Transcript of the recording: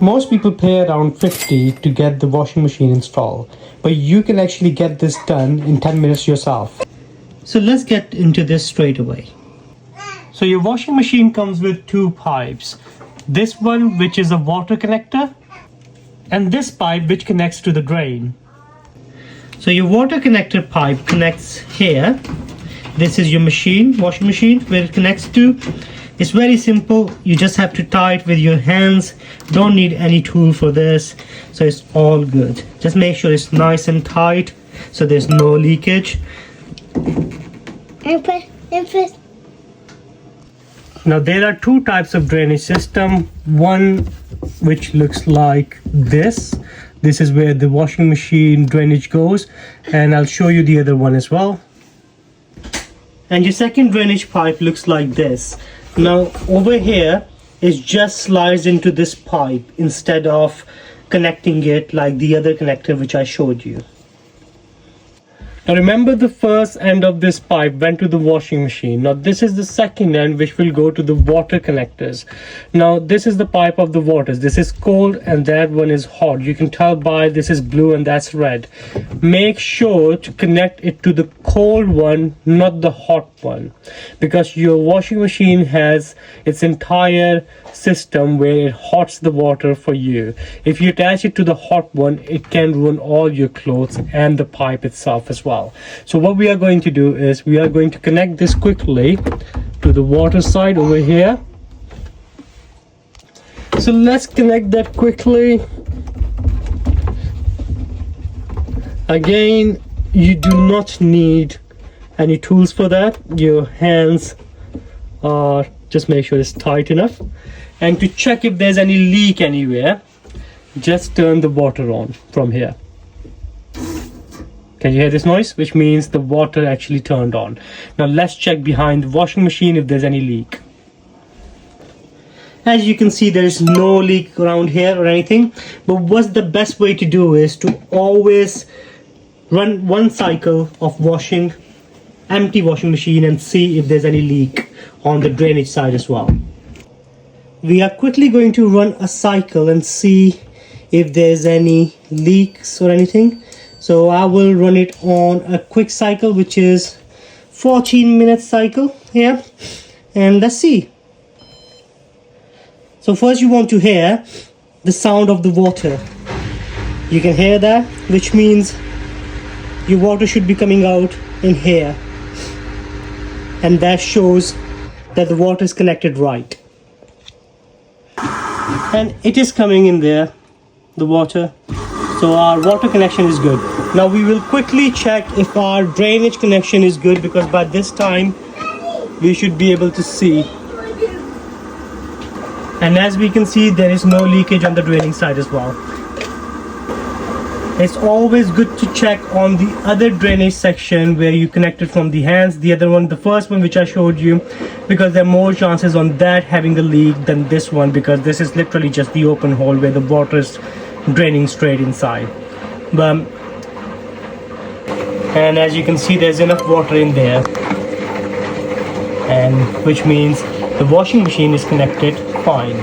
Most people pay around 50 to get the washing machine installed, but you can actually get this done in 10 minutes yourself. So let's get into this straight away. So your washing machine comes with two pipes. This one, which is a water connector, and this pipe which connects to the drain. So your water connector pipe connects here. This is your machine, washing machine, where it connects to. It's very simple. You just have to tie it with your hands. Don't need any tool for this. So it's all good. Just make sure it's nice and tight so there's no leakage. Now there are two types of drainage system. One which looks like this. This is where the washing machine drainage goes, and I'll show you the other one as well. And your second drainage pipe looks like this. Now over here it just slides into this pipe instead of connecting it like the other connector which I showed you. Now remember, the first end of this pipe went to the washing machine. Now this is the second end which will go to the water connectors. Now this is the pipe of the waters. This is cold and that one is hot. You can tell by this is blue and that's red. Make sure to connect it to the cold one, not the hot one, because your washing machine has its entire system where it hots the water for you. If you attach it to the hot one, it can ruin all your clothes and the pipe itself as well. So what we are going to do is we are going to connect this quickly to the water side over here. So let's connect that quickly. Again, you do not need any tools for that. Your hands are, just make sure it's tight enough. And to check if there's any leak anywhere, just turn the water on from here. Can you hear this noise? Which means the water actually turned on. Now let's check behind the washing machine if there's any leak. As you can see, there is no leak around here or anything. But what's the best way to do is to always run one cycle of washing, empty washing machine, and see if there's any leak on the drainage side as well. We are quickly going to run a cycle and see if there's any leaks or anything. So I will run it on a quick cycle, which is 14-minute cycle here, and let's see. So first you want to hear the sound of the water. You can hear that, which means your water should be coming out in here, and that shows that the water is connected right, and it is coming in there, the water. So our water connection is good. Now we will quickly check if our drainage connection is good, because by this time we should be able to see. And as we can see, there is no leakage on the draining side as well. It's always good to check on the other drainage section where you connected from the hands, the other one, the first one which I showed you, because there are more chances on that having a leak than this one, because this is literally just the open hole where the water is draining straight inside. And as you can see, there's enough water in there, and which means the washing machine is connected fine.